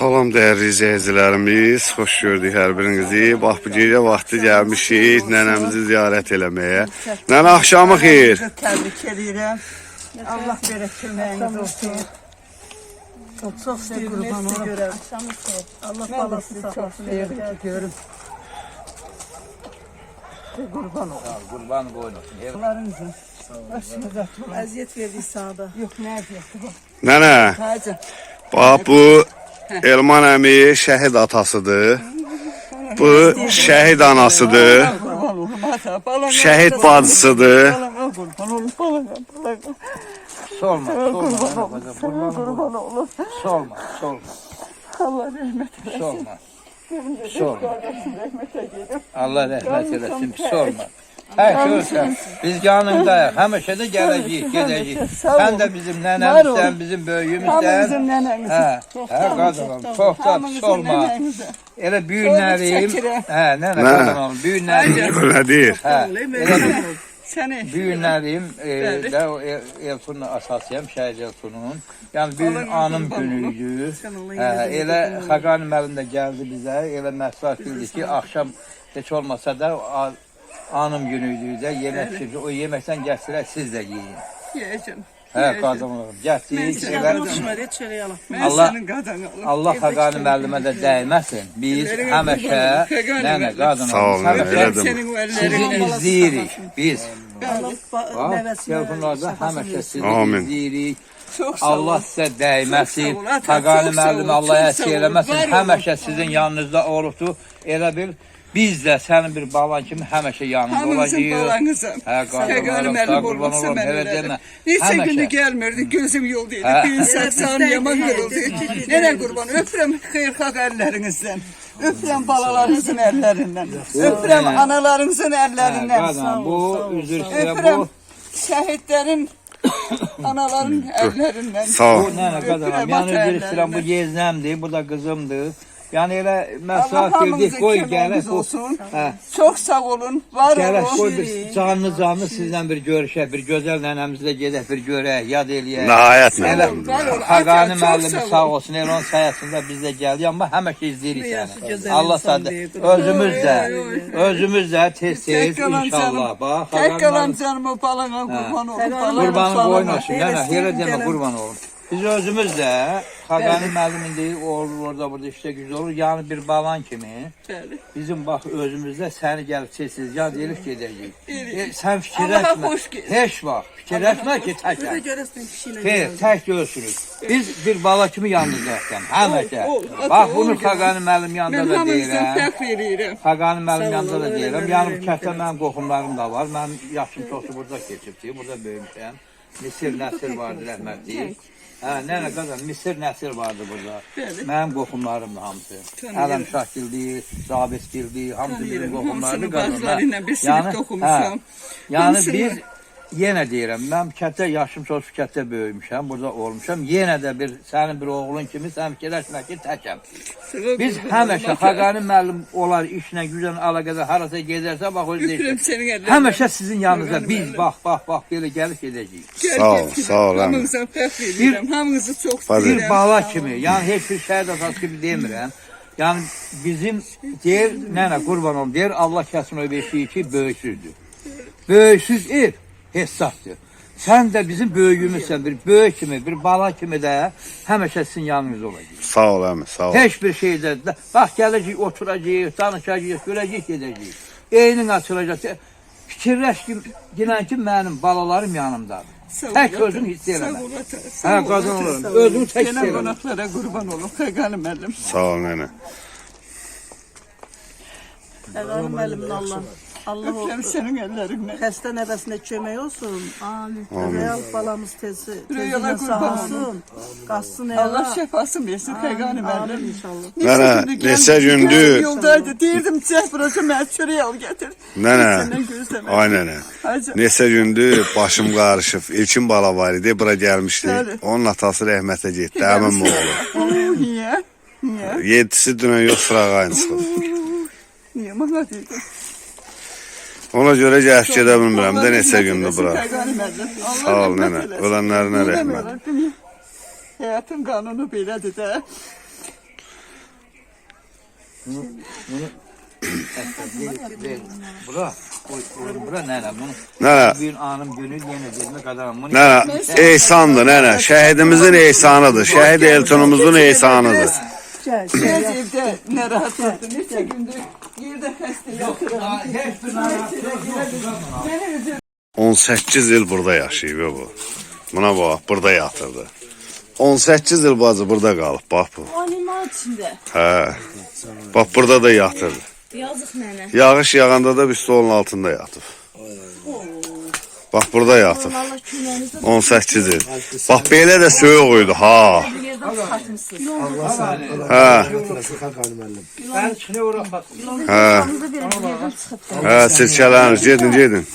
Salam dəyərli izləyicilərimiz, xoş gördük hər birinizi. Bax bu gecə vaxtı gəlmişik nənəmizi ziyarət eləməyə. Nənə axşamı xeyir. Təbrik edirəm. Allah belə köməyiniz olsun. Çox sizi qurban olun. Allah balası saxlasın. Görüm. Qurban olun. Qurban qoyun olsun. Evlarınızın başınıza əziyyət verdik sağda. Yox, nə əziyyəti? Nənə, Hacı. bax bu Elman əmi şəhid atasıdır. Bu şəhid anasıdır. Şəhid bacısıdır. Solma, solma. Allah rəhmət eləsin. Solma. Allah rəhmət eləsin, solma. Hər görsən, biz yanındayıq, həmişə də gələcəyik, gedəcəyik. Sən də bizim nənəmizsən, bizim böyüyümüzsən. Bizim nənəmiz. Hə, qadınım, çox da solma. Elə büyünlərim, nənə qadınım, büyünlərim. Öyle deyir. Səni Büyünlərim də Eltun'un asasıyam, Şəhid Eltun'un. Yəni büyün anım günüydü. Elə Xaqani müəllim də gəldi bizə, elə məsləhət bildi ki, axşam heç olmasa da anım günüydü də yemək pişirdi. O yeməkdən gətirək, siz də yiyin. yeyəcəm. Hə, qadınlarım, gətirik. Allah Xaqani müəllimə də dəyməsin. Biz həmişə, nənə, Sağ olun, qadınlarım, elədim. sizi izləyirik. Biz, Nəvəsinə telefonlarda həmişə sizi Amin. izləyirik. çox sağ Allah olun. sizə dəyməsin. Çox sağ ol, Xaqani çox sağ müəllim ol, Allah çox əski sağ ol. eləməsin. Var olun. Həmişə sizin yanınızda olubdur. Elə bil biz də sənin bir balan kimi həmişə yanında Hamınızın olacağıq. balanızım. Hə, qadınlarım, Xaqani sağ müəllim qurban olmasa olum, mən elə ölərdim. demə. Neçə günü Həmişə. gəlmirdi, gözüm yoldaydı. Hə. Bir sağsağın yaman qırıldı. Nənə qurban, öpürəm xeyirxah əllərinizdən. Öpürəm balalarınızın əllərindən. Öpürəm analarınızın əllərindən. Qadın, bu üzr istəyirəm, Öpürəm bu şəhidlərin anaların əllərindən. Sağ ol. Bu nənə qadınım, yəni üzr istəyirəm, bu yeznəmdir, bu da qızımdır. Yəni elə Allah məsləhət verdik, hamınızın qoy gələk köməyiniz bu. olsun. Hə. Çox sağ olun, var Gələk qoy olun. bir canlı sizlə bir görüşək, bir gözəl nənəmizlə gedək, bir görək, yad eləyək. Nəhayət Elə nənə. Xaqani Çox müəllimi sağ sağ ol. olsun, elə onun sayəsində biz də gəldik, amma həmişə izləyirik səni. gözəl Allah insan səndə, deyil. özümüz də tez-tez inşallah. Bax, Tək qalan Xaqani canıma balana qurban olun. qurbanın boyun olsun, nənə, elə demə qurban olun. Biz özümüz də Xaqani müəllimin deyir, olur orada burada işdə gücü olur. Yəni bir balan kimi bizim bax özümüzdə səni gəlib tez-tez yad elif gedəcəyik. Sən fikirləşmə, Allaha xoş gəl. heç vaxt fikirləşmə ki, təkəm. Xeyr, tək görsünüz. Biz bir bala kimi yanınızdayıq, həmişə. Bax, bunu Xaqani müəllim yanında Mən da hamınızdan deyirəm. fərq verirəm. Xaqani müəllim yanında da deyirəm. Yəni bu kənddə mənim qohumlarım da var. Mənim yaşım çoxu burada keçibdi, burada böyümüşəm. Misir Nəsir vardı, rəhmətli. Hə, nənə qadın, Misir Nəsir vardı burada. Mənim qohumlarımdır hamısı. Ələm Şahgildi, Zabitgildi, hamısı bizim qohumlardır qadınlar. Bazılarıyla bir sinifdə oxumuşam. Yəni biz yenə deyirəm, mən kənddə yaşım çox kənddə böyümüşəm, burada olmuşam. Yenə də sənin bir oğlun kimi sən fikirləşmə ki, təkəm. Biz həmişə Xaqani müəllim olar işlə, güclə əlaqədə harasa gedərsə, bax o Öpürəm sənin əllərindən. həmişə sizin yanınızda biz bax belə gəlib gedəcəyik. Sağ ol, sağ ol. Hamınızdan fərq verirəm. Hamınızı çox Bir istəyirəm. bala kimi, yəni heç bir şəhid atası kimi demirəm. Yəni bizim deyir, nənə qurban olum, deyir Allah kəsin o beşiyi ki, böyüksüzdür. Böyüksüz ev hesabdır. Sən də bizim böyüyümüzsən, bir böyük kimi, bir bala kimi də həmişə sizin yanınızda olacaq. Sağ ol əmi, sağ ol. Heç bir şeydə, bax gələcək, oturacaq, danışacaq, güləcək, gedəcək. Eynin açılacaq. Fikirləş ki, ginən ki, mənim balalarım yanımdadır. Tək özün hiss eləmə. Hə, qadın olurum. Özünü tək hiss Gələn eləmə. qonaqlara qurban olun. Xaqani müəllim. Sağ ol nənə. Xaqani müəllimin Allah o Öpürəm sənin əllərindən. xəstə nəvəsinə kömək olsun. Amin. Real balamız Rüyalar tezlə qurban sağalsın. Qaçsın Allah ela. şəfasını versin Xaqani müəllim. Amin inşallah. Nənə, neçə gündür- Yoldaydı. Deyirdim, Cəhbracı mənə çörək al gətir. Nənə, Səndən gözləmə. ay nənə. Hacı. Neçə gündür başım qarışıb. İlkin bala var idi, bura gəlmişdi. Bəli. Onun atası rəhmətə getdi, əmim oğlu. Niyə? Niyə? 7-si dünən yox sırağayın çıxıb. Niyə mənə deyirdi? Ona görə gəlib gedə bilmirəm də neçə gündür bura. Xaqani müəllim. Allah Sağ ol rəhmət nənə, eləsin. ölənlərinə Nə rəhmət. demək, həyatın qanunu belədir də. Bura nene bunu. Nene, Bir anım günü yine gözüme kadar bunu. nene, ehsandır nene. Şehidimizin ehsanıdır. Şehit Eltonumuzun ehsanıdır. Gel, Biz gel. evde ne rahat oldu. Neçə gündür yerdə xəstə yatıram. Hiç bir narahat yok. 18 yıl burada yaşayıb bu. Buna bax, burada yatırdı. 18 yıl bacı burada qalıb, bax bu. O animal içinde. Hə. Bax burada da yatırdı. Yazık nene. Yağış yağanda da bir stolun altında yatıb. Bax burada yatıb. Allah kümənizdə 18 il. Bax belə də soyuq idi ha. bir yerdən çıxartmışsınız. Hə. Ben şimdi uğraşmak. Hə. Yolumuza bir yerdən çıxıb. Hə, sirkələnir. Gedin, gedin.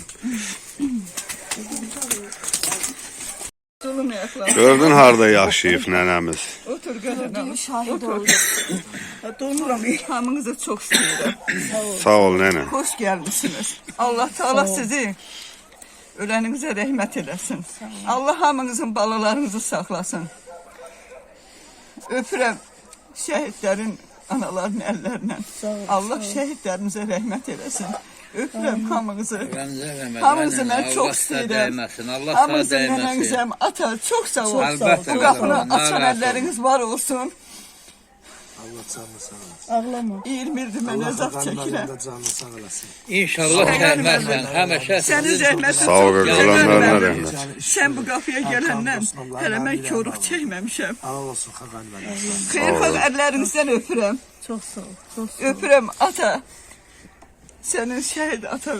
Solun ayaqlar. Gördün harda yaşayıb nənəmiz. Otur qadına. Şahid oldu. Donuram. İlhamınızı çok seviyorum. Sağ ol nənə. Hoş gelmişsiniz. Allah Teala sizi öleninize rəhmət eləsin. Allah hamınızın balalarınızı saxlasın. Öpürəm şəhidlərin analarının əllərindən. Allah şəhidlərimizə rəhmət eləsin. Öpürəm hamınızı. Hamınızı mən çox istəyirəm. Allah sağ Hamınızı değmesin. nənənizəm, ata çok sağ ol. Əlbəttə, Bu qapını qızım, açan narahat əlləriniz var olsun. Ağlama. 20'dir mən əzab çəkirəm. İnşallah sevmezsen. Həmişə Sənin zəhmətin Sağ ol, çox ölələrə gözəldir. rəhmət. Sən bu qapıya gələndən hələ mən koruq çəkməmişəm. Xeyirxah əllərinizdən öpürəm. Çok sağ ol. Çok sağ ol. Öpürəm ata. Sənin şəhid ata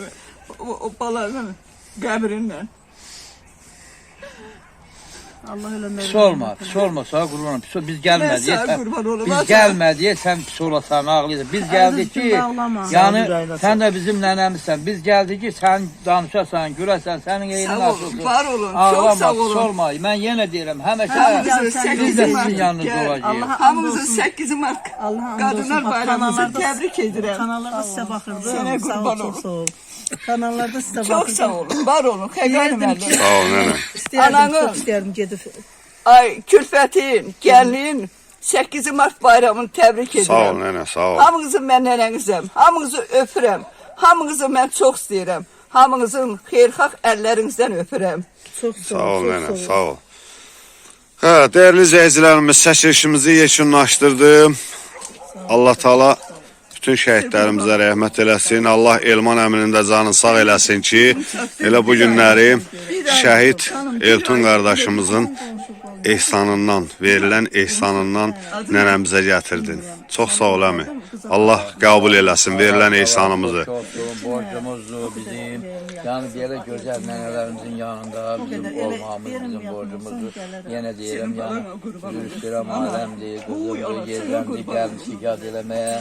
o balanın qəbrindən. Allah ölenleri. pis olma. Pis olma. Sağ kurbanım. Biz Mən gelmedi. sağ qurban olum. Biz ata. gelmedi. Sen pis olasan ağlıyordun. Biz geldik ki ağlama. yani sen de bizim nenemizsen. Biz geldik ki sen danışasan, gülesen, senin elin Sağ olun, nasılsın? var olun, Ağlama, çok sağ pis olun. olma. Ben yine diyelim. Həmişə Hamınızın biz de 8 sizin Mart. yanınızda Gəl. olacağız. Allah'a Hamınızın andolsun. 8 Mart Allah'a Qadınlar andolsun. Bayramınızı Kanallarda- təbrik edirəm. Kanallarda size bakırdım. Sənə Sağ qurban ol, olum. çok sağ ol. Kanallarda size Çox bakırdım. sağ olun, var olun. Xəqanım Yerdim əllərim. Sağ ol nənə. İsteyerdim, Ananı- çok isteyerdim gedip. Ay külfətin, gəlinin 8 Mart bayramını təbrik edirəm. Sağ ol nənə, sağ ol. Hamınızı mən nənənizəm. Hamınızı öpürəm. Hamınızı mən çox istəyirəm. Hamınızın xeyirxah əllərinizdən öpürəm. Çok sağ Sağ ol çok nənə, sağ ol. Hə, dəyərli izləyicilərimiz, çəkilişimizi yekunlaşdırdı. Allah Taala bütün şəhidlərimizə rəhmət eləsin. Allah Elman əminin də canını sağ eləsin ki, elə bu günləri şəhid Elton qardaşımızın ehsanından, verilən ehsanından nənəmizə gətirdin. Çox sağ ol əmi. Allah qəbul eləsin verilən ehsanımızı. Borcumuzdu bizim. Yani böyle güzel nenelerimizin yanında bizim olmamız bizim borcumuzdu. Yine diyelim yani üzülüştürəm alemdi, kızımdı, yerlendi, gelmişik yad eləməyə.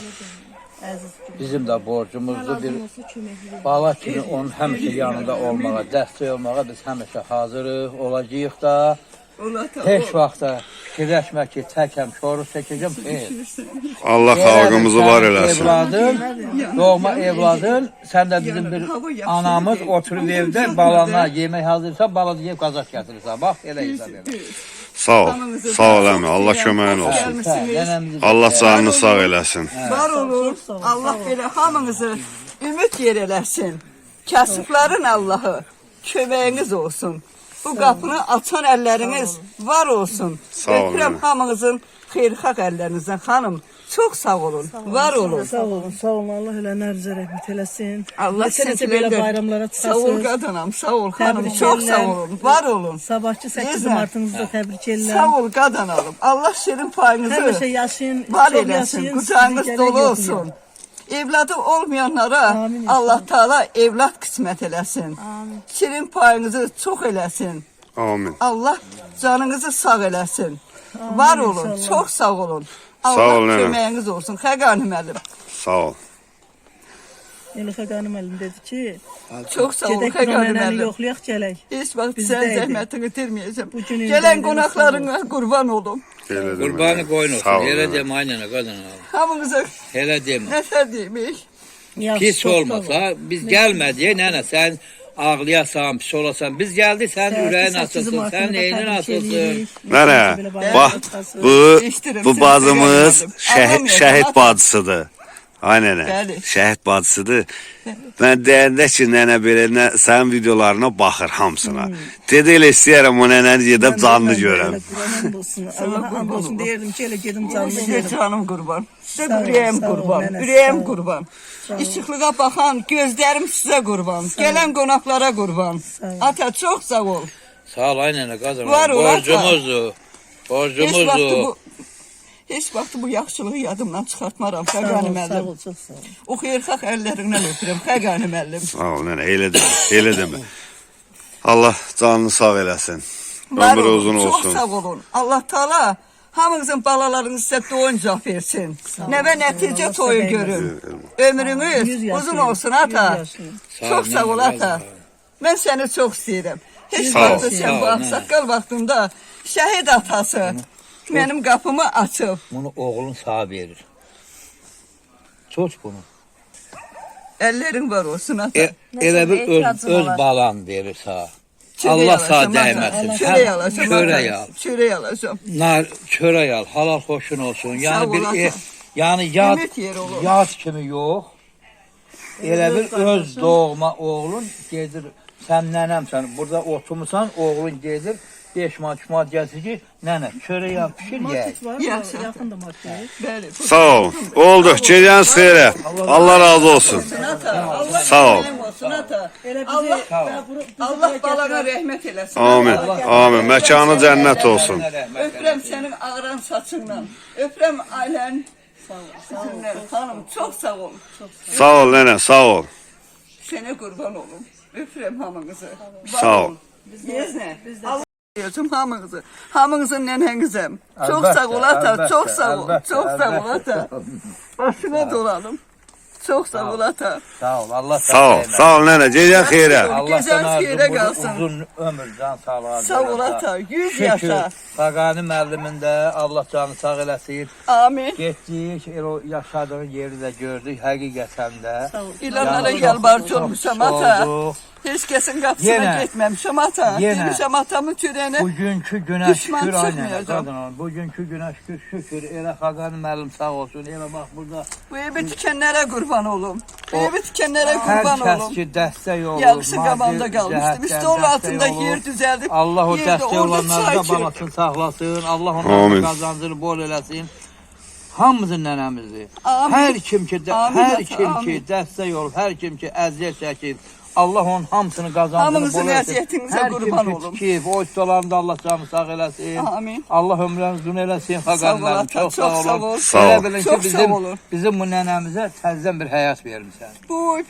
Bizim de borcumuzdu bir bala kimi onun həmişə yanında olmağa, dəstək olmağa biz həmişə hazırıq, olacağıq da. Allah Heç vaxtda fikirləşmək ki, təkəm, şoruq çəkəcəm, xeyr. Allah xalqımızı var eləsin. Evladın, doğma evladın, sən də bizim bir anamız oturub evdə balana yemək hazırsa, bala deyib qazaq gətirirsən. Bax, elə hesab elə. Sağ ol. Sağ ol əmi. Allah köməyin olsun. Allah canını sağ eləsin. Var olun. Allah belə hamınızı ümid yer eləsin. Kasıbların Allahı köməyiniz olsun. Bu qapını açan əlləriniz var olsun. Sağ olun. Öpürəm hamınızın xeyirxah əllərinizdən xanım. Çox sağ olun. Var olun. Sağ olun, sağ olun. Allah ölenlerinize rahmet eylesin. Allah Neçə böyle bayramlara Sağ ol çıxasınız. qadınam, sağ ol xanım. Təbrik Çox sağ edirəm. olun. Var olun. Sabahçı 8 Güzel. Mart'ınızı da tebrik Sağ ederim. ol qadınalım. Allah şirin payınızı Həmişə yaşayın, var çox eləsin. yaşayın. Qucağınız sizi dolu gələk olsun. yoxlayın. Evladı olmayanlara Amin. Allah Teala evlat qismət eləsin. Amin. Şirin payınızı çox eləsin. Amin. Allah canınızı sağ eləsin. Var olun, inşallah. çox sağ olun. Sağ Allah ol, nənə. köməyiniz olsun. Xəqanım əlim. Sağ ol. Elifə Qanım əlim dedi ki, Çox sağ olun, gedək Xəqanım nənəni əlim. yoxlayaq gələk. Heç vaxt Biz sən də zəhmətini itirməyəcəm. Bu gün Gələn indi qonaqlarına qurban olum. Elə demə. Qurbanı qoyun Sağ olsun. ol. Elə nənə. demə, aynənə qadın. Hamınıza Elə demə. nətər demək. Yaxşı, Pis çox sağ ol. olmasa, biz gəlmədik, nənə, sən ağlayasan, pis olasan. Biz gəldik, sən ürəyin açılsın, sən eynin açılsın. Nənə, bax bu Eşidirəm, bu səni bacımız sevmədim. Ağlamayacam, şəhid ata. bacısıdır. Ay nənə, Bəli. şəhid bacısıdır. Mən deyəndə ki, nənə belə sənin videolarına baxır hamısına. Dedi elə istəyərəm o nənəni gedib canlı görəm. Qurban olsun. Allah olsun deyirdim ki, elə gedim canlı Sizə yerim. canım qurban. Sizə Sağ ol, ürəyim sağ ol, qurban. nənə, Ürəyim sağ ol. qurban. İşıqlığa baxan gözlərim sizə qurban. Gələn qonaqlara qurban. Ata çox sağ ol. Sağ ol, aynen qazım. Var ola, Borcumuzdur. Borcumuzdur. Heç vaxt bu yaxşılığı yadımdan çıxartmaram Xəqani Sağ müəllim. ol, çox sağ ol. O xeyirxah əllərindən öpürəm Xəqani müəllim. Sağ ol nənə, elə demə, elə demə. Allah canını sağ eləsin. Var Ömrü olun, uzun çox olsun. sağ olun. Allah Taala hamınızın balalarınız sizə doyuncaq versin. Nəvə nəticə toyu görün. Ömrünüz 100 uzun yaşayın, olsun 100 ata. yaşayın. Çox sağ ol ata. Mən səni çox istəyirəm. Heç Sağ ol. vaxt sən bu ağsaqqal vaxtında şəhid atası mənim qapımı açıb. Bunu oğlun sağ verir. Çox bunu. Əllərin var olsun ata. Elə bir ehtiyacın öz olar. balan verir sağ. Çörək Allah sağ alacağım, ata. dəyməsin. Çörək alacağım. Çörək ata. al. Çörək alacağım. Nar, çörək al, halal xoşun olsun. Sağ Yəni ol, bir ata. yəni yad Ümid yeri olur. yad kimi yox. Elə bir öz doğma oğlun gedir. Sən nənəmsən. Burada oturmusan, oğlun gedir. 5 manat, 3 manat gəlsin ki, nənə, çörək al, pişir ye. Market var mı? Yaxşı. Yaxında market. Bəli. Sağ ol. Oldu. Gecəniz xeyrə. Allah razı olsun. Ata, Allah Sağ ol. köməyim olsun ata. Elə bizi, Allah bizi Allah balana rəhmət eləsin. Amin. Amin. Məkanı cənnət olsun. Öpürəm sənin ağıran saçınla. Öpürəm ailən. Sizinlə. Xanım çox sağ ol. Sağ ol nənə, sağ ol. Sənə qurban olum. Öpürəm hamınızı. Sağ ol. Yeznə. Allah deyəcəm hamınızı. Hamınızın nənənizəm. Çox Əlbəttə, sağ ol ata. əlbəttə, Çox sağ ol. əlbəttə, Çox sağ ol əlbəttə. ata. Başına dolanım. Çox sağ ol ata. Sağ ol, Allah Sağ ol. Sağ ol nənə. Gecən xeyrə. Allah Gecəniz sana xeyrə qalsın. uzun ömür, can sağlığı. Sağ ol ata. 100 yaşa. Xaqani müəllimin də Allah canı sağ eləsin. Amin. Getdik, elə o yaşadığın yeri də gördük, həqiqətən də. İlanlara Yəni, yalvarcı olmuşam ata. olduq. Heç kəsin qapısına Yenə. getməmişəm ata. Yenə. Demişəm atamın türənə. Bugünkü günə Düşman şükür aynen. çıxmayacaq. Qadın, bugünkü günə şükür. Elə Xaqani müəllim sağ olsun. Elə bax burada Bu evi tikənlərə qurban olum. Bu evi tikənlərə hər qurban kəs olum. ki dəstək olur. Yaxşı maddi qabanda qalmışdı. Bir cəhətdən stol dəstək altında olur. yer düzəldib. Allah o yerdə dəstək orada olanları çay da içirdim. balasın, saxlasın. Allah Amin. onların qazancını bol eləsin. Hamımızın nənəmizdir. Amin. Hər kim ki, Amin, hər ata, kim ki amin. dəstək olur, hər kim ki əziyyət çəkir. Allah onun hamısını qazancını Hamınızın bol eləsin. əziyyətinizə Hər qurban kim olum. ki tikib, o dolanında Allah canı sağ eləsin. Amin. Allah ömrünüzü uzun eləsin. Xaqan ol, müəllim, ata, çox çox sağ sağ olun. ol. Sağ Elə ol. bilin Çox ki, sağ olun. bizim bu nənəmizə təzədən bir həyat vermisən. Boy,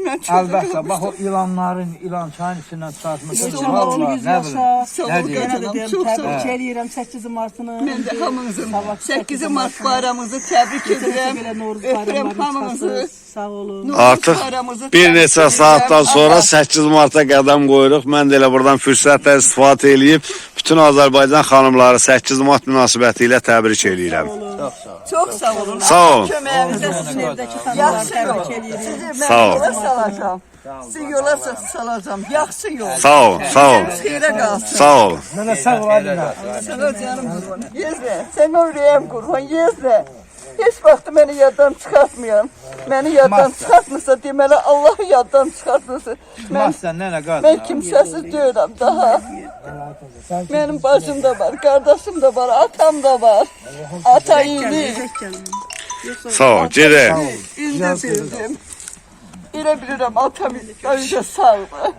mən çox Əlbəttə, bax o ilanların, ilan çayın içindən çıxartmışsın. Sağ ol, Vallahi, 100 nə bilim. yaşa. Sağ ol, Nə deyim? Yenə də Canım, deyim, çox sağ ol. təbrik eləyirəm 8 martını. Mən də hamınızın Sabah 8 Mart bayramınızı təbrik edirəm. Belə Novruz Öpürəm bayramlarını hamınızı. çıxasınız. Sağ olun. Novruz Artıq bayramınızı bir təbrik neçə edirəm. saatdan sonra Ata, 8 Mart'a qədəm qoyuruq. Mən də elə buradan fürsətlə istifadə eləyib bütün Azərbaycan xanımları 8 Mart münasibəti ilə təbrik eləyirəm. Çox sağ olun. Sağ ol. Köməyinizə Sizin evdəki xanımları yaxşı təbrik yol. eləyirəm. Sizi Sağ mən ol. yola salacağım. Sizi yola salacağım. Yaxşı yol. Sağ ol, sağ ol. Xeyrə qalsın. Sağ ol. Mənə sağ olayım. Sana canım qurban. Yezlə. Sənə ürəyim qurban. Yezlə. Heç vaxt məni yaddan çıxartmayan. Məni yaddan çıxartmırsa deməli Allah'ı yaddan çıxartmırsa. Çıxmazsan nənə qazın. Mən kimsəsiz deyiləm daha. Mənim bacım da var, qardaşım da var, atam da var. Ata iyili. Sağ ol. Gedək. İndi bildim. Elə bilirəm atam öncə sağdır.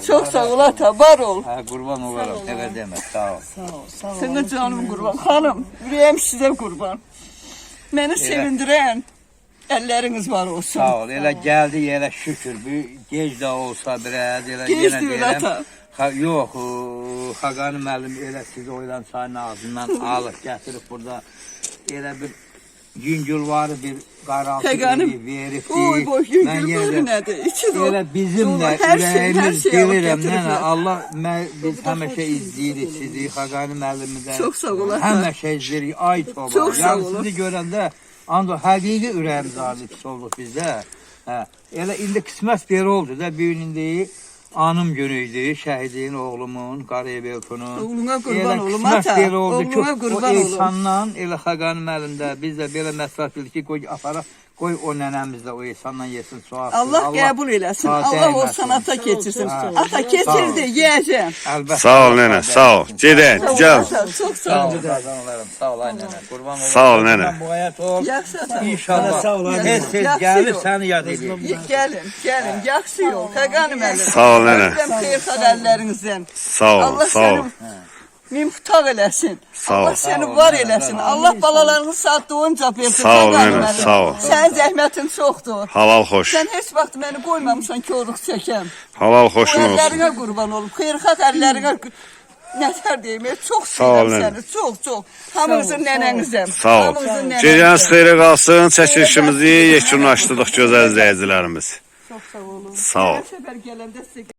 Çox sağ ol ata, var ol. Hə, qurban olaram. Elə demə, sağ ol. Sənə canım qurban. Xanım, ürəyim sizə qurban. Məni sevindirən əlləriniz var olsun. Sağ ol. Elə gəldi yerə şükür. Bu gec də olsa biraz elə Gec yenə deyil deyirəm. ata. Yox, Xaqani müəllim elə sizi oylan çayın ağzından alıb gətirib burada elə bir yüngülvarı bir qaraltı Xəqani, veribdi. Oy boy, Mən yüngül yenə var də- nədir? İçi dolu. Elə bizim də Hər şey, hər ürəyimiz şey alıb bilirəm, nənə, gətiriblər. Allah biz həmişə izləyirik sizi, Xaqani müəllimi də. Çox sağ ol, ata. Həmişə izləyirik, ay toba. Çox sağ Yəni olun. sizi görəndə ancaq həqiqi ürəyimiz arzusu olduq bizdə. Hə, elə indi qismət belə oldu da, bu gün indi anım günü idi, şəhidin oğlumun, Qarayev Eltonun. Oğluna qurban olum, qismət ata. belə oldu ki, Oğluna o qurban olum. insandan elə Xaqani müəllim də biz də belə məsraf bildik ki, qoy aparaq Qoy o nənəmiz də o insanla yesin, su alsın. Allah qəbul eləsin. sağ Allah o dəyməsin. sanata keçirsin. Sağ ol. Ata keçirdi, yeyəcəm. Əlbəttə. Sağ ol nənə, sağ ol. Gedək, gəl. Çox sağ Sağ ol. ol, qazanlarım. Sağ ol, ay nənə. Qurban olum. Sağ ol, nənə. Bu həyat ol. Yaxşı ata. İnşallah. Sağ ol, ay nənə. Tez-tez Yaxşı gəlir, yol. səni yad edeyim. Gəlin, yaxşı yol. Xəqanım əlim. Sağ ol, nənə. Özləm xeyirxar əllərinizdən. Sağ ol, Allah sağ ol. səni mimtaq eləsin. Sağ ol. Allah səni var eləsin. Allah balalarını saat doyunca versin. Sağ ol, Xəqanım nənə, əlim. sağ ol. Sənin zəhmətin çoxdur. Halal xoş. Sən heç vaxt məni qoymamışsan koruq çəkəm. Halal Bu xoşun olsun. əllərinə qurban olub. Xeyirxar əllərinə nətər deyim, çox Sağ ol, istəyirəm nənə. səni. Çox. Hamınızın nənənizəm. Sağ ol. Hamınızın nənənizəm. Gecəniz xeyrə qalsın. Çəkilişimizi yekunlaşdırdıq gözəl izləyicilərimiz. Çox sağ olun. Sağ ol. Hər səfər gələndə sizə